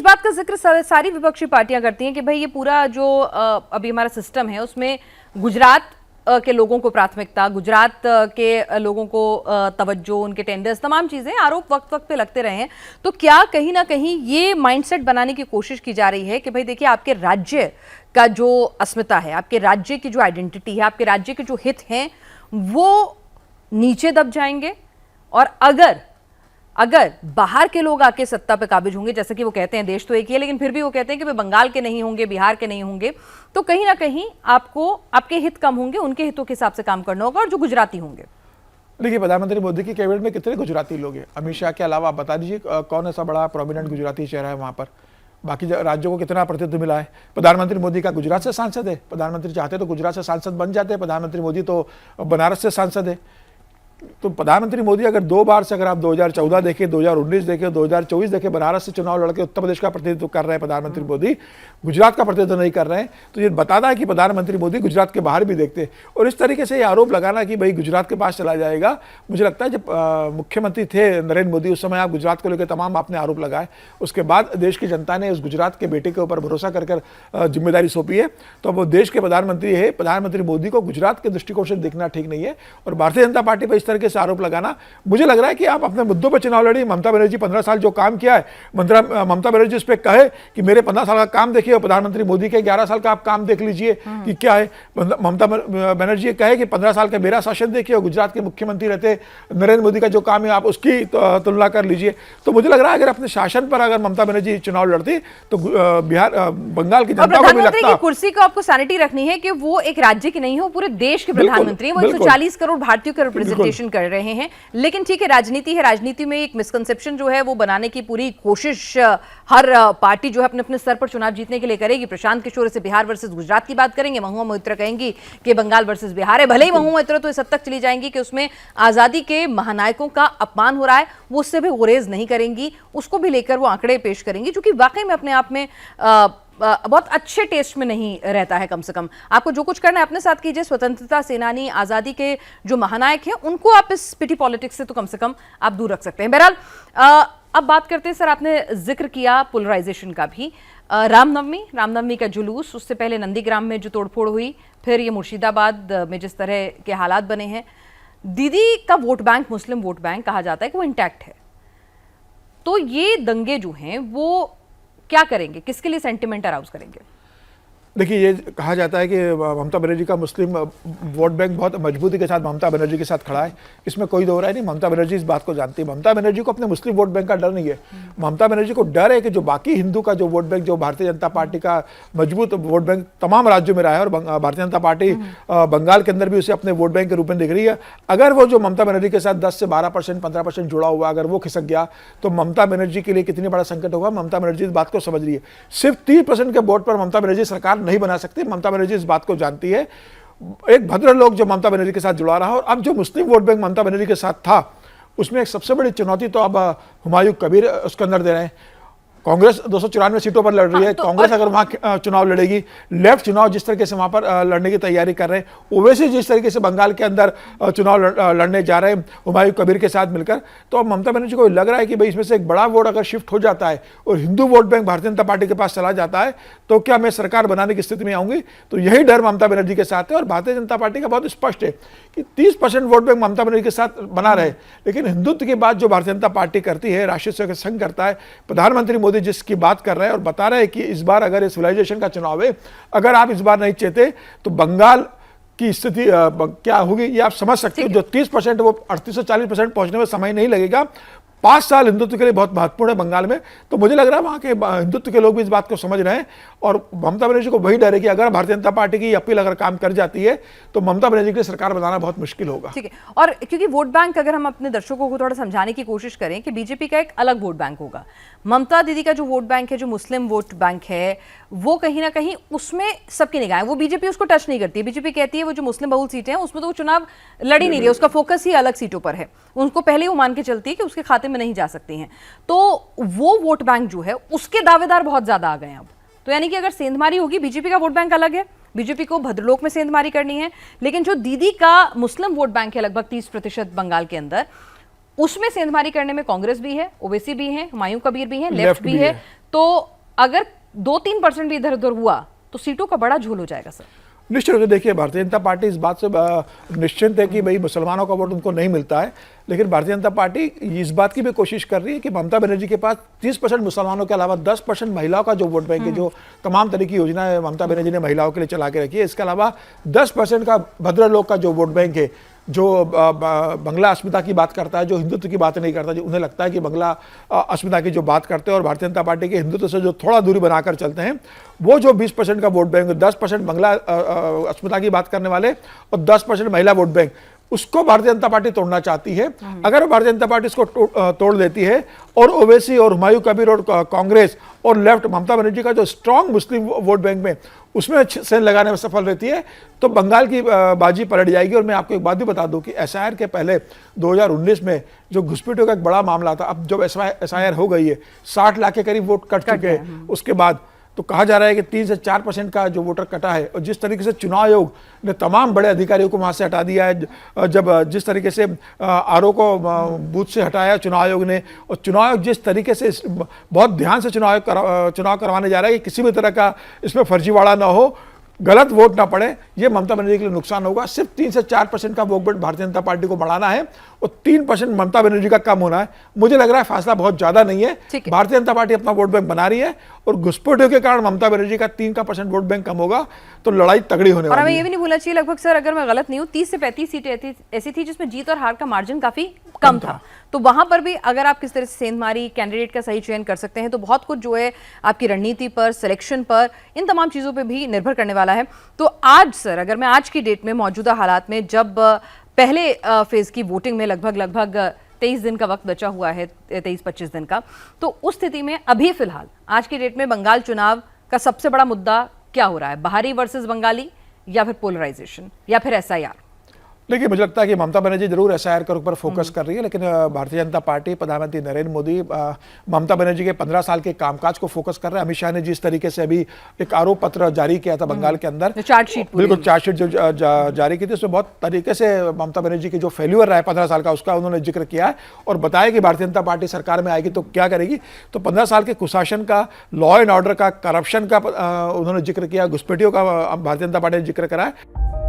इस बात का जिक्र सारी विपक्षी पार्टियां करती हैं कि भाई ये पूरा जो अभी हमारा सिस्टम है उसमें गुजरात के लोगों को प्राथमिकता, गुजरात के लोगों को तवज्जो, उनके टेंडर्स, तमाम चीजें, आरोप वक्त वक्त पे लगते रहे हैं। तो क्या कहीं ना कहीं ये माइंडसेट बनाने की कोशिश की जा रही है कि भाई देखिए आपके राज्य का जो अस्मिता है, आपके राज्य की जो आइडेंटिटी है, आपके राज्य के जो हित हैं वो नीचे दब जाएंगे, और अगर बाहर के लोग आके सत्ता पे काबिज होंगे, जैसे कि वो कहते हैं देश तो एक ही है लेकिन फिर भी वो कहते हैं कि वे बंगाल के नहीं होंगे, बिहार के नहीं होंगे, तो कहीं ना कहीं आपको आपके हित कम होंगे, उनके हितों के हिसाब से काम करना होगा, और जो गुजराती होंगे। देखिए, प्रधानमंत्री मोदी की कैबिनेट में कितने गुजराती लोग हैं? अमित शाह के अलावा आप बता दीजिए कौन ऐसा बड़ा प्रोमिनेंट गुजराती चेहरा है वहाँ पर? बाकी राज्यों को कितना प्रतिनिधित्व मिला है? प्रधानमंत्री मोदी का गुजरात से सांसद है, प्रधानमंत्री चाहते तो गुजरात से सांसद बन जाते हैं, प्रधानमंत्री मोदी तो बनारस से सांसद है। तो प्रधानमंत्री मोदी अगर दो बार से, अगर आप 2014 देखें, 2019 देखें, 2024 देखें, बनारस से चुनाव लड़के उत्तर प्रदेश का प्रतिनिधित्व कर रहे हैं प्रधानमंत्री मोदी, गुजरात का प्रतिनिधित्व नहीं कर रहे हैं, तो ये बताता है कि प्रधानमंत्री मोदी गुजरात के बाहर भी देखते हैं। और इस तरीके से ये आरोप लगाना कि भाई गुजरात के पास चला जाएगा, मुझे लगता है जब मुख्यमंत्री थे नरेंद्र मोदी उस समय आप गुजरात को लेकर तमाम आपने आरोप लगाए, उसके बाद देश की जनता ने उस गुजरात के बेटे के ऊपर भरोसा कर जिम्मेदारी सौंपी है, तो वो देश के प्रधानमंत्री है। प्रधानमंत्री मोदी को गुजरात के दृष्टिकोण से देखना ठीक नहीं है, और भारतीय जनता पार्टी पर इस तरह से आरोप लगाना, मुझे लग रहा है कि आप अपने मुद्दों पर चुनाव लड़ी। ममता बनर्जी 15 साल जो काम किया है, ममता बनर्जी उस पर कहे कि मेरे 15 साल का काम देखिए, और प्रधानमंत्री मोदी के 11 साल का आप काम देख लीजिए कि क्या है। ममता बनर्जी कहे कि 15 साल का मेरा शासन देखिए, और गुजरात के मुख्यमंत्री रहते नरेंद्र मोदी का जो काम है आप उसकी तुलना कर लीजिए। तो मुझे लग रहा है अगर अपने शासन पर अगर ममता बनर्जी चुनाव लड़ती तो बिहार, बंगाल की जनता को भी लगता, कुर्सी को आपको सैनिटी रखनी है कि वो एक राज्य की नहीं हो, पूरे देश के प्रधानमंत्री है, वो 140 करोड़ भारतीयों का रिप्रेजेंटेशन कर रहे हैं। लेकिन ठीक है, राजनीति है, राजनीति में एक मिसकंसेप्शन जो है वो बनाने की पूरी कोशिश हर पार्टी जो है अपने अपने स्तर पर चुनाव जीतने के लिए करेगी। प्रशांत किशोर से बिहार वर्सेस गुजरात की बात करेंगे, महुआ मोइत्रा कहेंगी कि बंगाल वर्सेस बिहार है। भले ही महुआ मोइत्रा तो इस हद तक चली जाएंगी कि उसमें आजादी के महानायकों का अपमान हो रहा है, वो उससे भी गुरेज नहीं करेंगी, उसको भी लेकर वो आंकड़े पेश करेंगी, जो कि वाकई में अपने आप में बहुत अच्छे टेस्ट में नहीं रहता है। कम से कम आपको जो कुछ करना है अपने साथ कीजिए। स्वतंत्रता सेनानी, आज़ादी के जो महानायक हैं, उनको आप इस पिटी पॉलिटिक्स से तो कम से कम आप दूर रख सकते हैं। बहरहाल अब बात करते हैं, सर आपने जिक्र किया पोलराइजेशन का भी। रामनवमी का जुलूस, उससे पहले नंदीग्राम में जो तोड़फोड़ हुई, फिर ये मुर्शिदाबाद में जिस तरह के हालात बने हैं, दीदी का वोट बैंक, मुस्लिम वोट बैंक कहा जाता है कि वो इंटैक्ट है। तो ये दंगे जो हैं वो क्या करेंगे, किसके लिए सेंटिमेंट अराउज करेंगे? देखिए, ये कहा जाता है कि ममता बनर्जी का मुस्लिम वोट बैंक बहुत मजबूती के साथ ममता बनर्जी के साथ खड़ा है, इसमें कोई दो राय नहीं। ममता बनर्जी इस बात को जानती है। ममता बनर्जी को अपने मुस्लिम वोट बैंक का डर नहीं है। ममता बनर्जी को डर है कि जो बाकी हिंदू का जो वोट बैंक, जो भारतीय जनता पार्टी का मजबूत वोट बैंक तमाम राज्यों में रहा है, और भारतीय जनता पार्टी बंगाल के अंदर भी उसे अपने वोट बैंक के रूप में दिख रही है। अगर वो जो ममता बनर्जी के साथ 10 से 12%, 15% जुड़ा हुआ, अगर वो खिसक गया तो ममता बनर्जी के लिए कितनी बड़ा संकट होगा। ममता बनर्जी इस बात को समझ रही है। सिर्फ 30% के वोट पर ममता बनर्जी सरकार नहीं बना सकती। ममता बनर्जी इस बात को जानती है। एक भद्र लोग जो ममता बनर्जी के साथ जुड़ा रहा, और अब जो मुस्लिम वोट बैंक ममता बनर्जी के साथ था, उसमें एक सबसे बड़ी चुनौती तो अब हुमायूं कबीर उसके अंदर दे रहे हैं। कांग्रेस 294 सीटों पर लड़ रही है। कांग्रेस अगर वहां चुनाव लड़ेगी, लेफ्ट चुनाव जिस तरीके से वहां पर लड़ने की तैयारी कर रहे हैं, ओवैसी जिस तरीके से बंगाल के अंदर चुनाव लड़ने जा रहे हैं हुमायूं कबीर के साथ मिलकर, तो अब ममता बनर्जी को लग रहा है कि भाई इसमें से एक बड़ा वोट अगर शिफ्ट हो जाता है और Hindu vote bank Bharatiya Janata party के पास चला जाता है, तो क्या मैं सरकार बनाने की स्थिति में आऊंगी? तो यही डर ममता बनर्जी के साथ है। और भारतीय जनता पार्टी का बहुत स्पष्ट है कि 30% वोट बैंक ममता बनर्जी के साथ बना रहे, लेकिन हिंदुत्व की बात जो भारतीय जनता पार्टी करती है, राष्ट्रीय स्वयं संघ करता है, प्रधानमंत्री मोदी जिसकी बात कर रहे हैं और बता रहे हैं कि इस बार अगर सिविलाइजेशन का चुनाव है, अगर आप इस बार नहीं चाहते तो बंगाल की स्थिति क्या होगी ये आप समझ सकते हो। जो 30% वो 38 से 40% पहुंचने में समय नहीं लगेगा। 5 साल हिंदुत्व के लिए बहुत महत्वपूर्ण है बंगाल में। तो मुझे लग रहा है वहाँ के हिंदुत्व के लोग भी इस बात को समझ रहे हैं, और ममता बनर्जी को वही डर है कि अगर भारतीय जनता पार्टी की अपील अगर काम कर जाती है तो ममता बनर्जी के लिए सरकार बनाना बहुत मुश्किल होगा। ठीक है, और क्योंकि वोट बैंक, अगर हम अपने दर्शकों को थोड़ा समझाने की कोशिश करें कि बीजेपी का एक अलग वोट बैंक होगा, ममता दीदी का जो वोट बैंक है, जो मुस्लिम वोट बैंक है, वो कहीं ना कहीं उसमें सबकी निगाहें, वो बीजेपी उसको टच नहीं करती है। बीजेपी कहती है वो जो मुस्लिम बहुल सीटें हैं उसमें तो वो चुनाव लड़ ही नहीं रही है, उसका फोकस ही अलग सीटों पर है। उनको पहले वो मान के चलती है कि उसके खाते में नहीं जा सकती हैं। तो वो वोट बैंक जो है उसके दावेदार बहुत ज्यादा आ गए हैं अब। तो यानी कि अगर सेंधमारी होगी, बीजेपी का वोट बैंक अलग है, बीजेपी को भद्रलोक में सेंधमारी करनी है, लेकिन जो दीदी का मुस्लिम वोट बैंक है लगभग 30% बंगाल के अंदर, उसमें सेंधमारी करने में कांग्रेस भी है, ओवैसी भी है, हुमायूं कबीर भी है, लेफ्ट भी है। तो अगर 2-3% भी इधर उधर हुआ तो सीटों का बड़ा झोल हो जाएगा सर। निश्चित रूप से देखिए, भारतीय जनता पार्टी इस बात से निश्चिंत है कि भाई मुसलमानों का वोट उनको नहीं मिलता है, लेकिन भारतीय जनता पार्टी इस बात की भी कोशिश कर रही है कि ममता बनर्जी के पास 30% मुसलमानों के अलावा 10% महिलाओं का जो वोट बैंक है, जो तमाम तरह की योजनाएं ममता बनर्जी ने महिलाओं के लिए चला के रखी है, इसके अलावा 10% का भद्र लोग का जो वोट बैंक है, जो बंगला अस्मिता की बात करता है, जो हिंदुत्व की बात नहीं करता, जो उन्हें लगता है कि बंगला अस्मिता की जो बात करते हैं और भारतीय जनता पार्टी के हिंदुत्व से जो थोड़ा दूरी बनाकर चलते हैं, वो जो 20% का वोट बैंक, 10% बंगला अस्मिता की बात करने वाले और 10% महिला वोट बैंक, उसको भारतीय जनता पार्टी तोड़ना चाहती है। अगर भारतीय जनता पार्टी इसको तोड़ देती है और ओवैसी और हुमायूं कबीर और कांग्रेस और लेफ्ट ममता बनर्जी का जो स्ट्रांग मुस्लिम वोट बैंक में उसमें सेल लगाने में सफल रहती है, तो बंगाल की बाजी पलट जाएगी। और मैं आपको एक बात भी बता दूं कि एसआईआर के पहले 2019 में जो घुसपैठियों का एक बड़ा मामला था, अब जब एसआईआर हो गई है, 60 लाख के करीब वोट कट चुके हैं उसके बाद, तो कहा जा रहा है कि 3 से 4% का जो वोटर कटा है। और जिस तरीके से चुनाव आयोग ने तमाम बड़े अधिकारियों को वहाँ से हटा दिया है, जब जिस तरीके से आरओ को बूथ से हटाया चुनाव आयोग ने, और चुनाव आयोग जिस तरीके से बहुत ध्यान से चुनाव करवाने जा रहा है कि किसी भी तरह का इसमें फर्जीवाड़ा ना हो, गलत वोट ना पड़े, ये ममता बनर्जी के लिए नुकसान होगा। सिर्फ 3 से 4% का vote bank Bharatiya Janata party को बढ़ाना है और 3% ममता बनर्जी का कम होना है। मुझे लग रहा है फैसला बहुत ज्यादा नहीं है, भारतीय जनता पार्टी अपना वोट बैंक बना रही है और घुसपैठियों के कारण ममता बनर्जी का 3% वोट बैंक कम होगा, तो लड़ाई तगड़ी होने वाली है। और हमें ये भी नहीं भूलना चाहिए, लगभग सर अगर मैं गलत नहीं हूँ 30 से 35 सीटें ऐसी थी जिसमें जीत और हार का मार्जिन काफी कम था, तो वहां पर भी अगर आप किस तरह से सेंधमारी कैंडिडेट का सही चयन कर सकते हैं, तो बहुत कुछ जो है आपकी रणनीति पर, सिलेक्शन पर, इन तमाम चीजों पे भी निर्भर करने वाला है। तो आज सर अगर मैं आज की डेट में मौजूदा हालात में, जब पहले फेज की वोटिंग में लगभग 23 दिन का वक्त बचा हुआ है, 23-25 दिन का, तो उस स्थिति में अभी फिलहाल आज की डेट में बंगाल चुनाव का सबसे बड़ा मुद्दा क्या हो रहा है? बाहरी वर्सेस बंगाली, या फिर पोलराइजेशन, या फिर एसआईआर? देखिए, मुझे लगता है कि ममता बनर्जी जरूर एसआईआर के ऊपर फोकस कर रही है, लेकिन भारतीय जनता पार्टी, प्रधानमंत्री नरेंद्र मोदी ममता बनर्जी के 15 साल के कामकाज को फोकस कर रहे हैं। अमित शाह ने जिस तरीके से अभी एक आरोप पत्र जारी किया था बंगाल के अंदर, चार्जशीट, बिल्कुल चार्जशीट जो जारी की थी, उसमें बहुत तरीके से ममता बनर्जी की जो फेल्यूर रहा है 15 साल का, उसका उन्होंने जिक्र किया है और बताया कि भारतीय जनता पार्टी सरकार में आएगी तो क्या करेगी। तो 15 साल के कुशासन का, लॉ एंड ऑर्डर का, करप्शन का उन्होंने जिक्र किया, घुसपैठियों का भारतीय जनता पार्टी ने जिक्र करा है।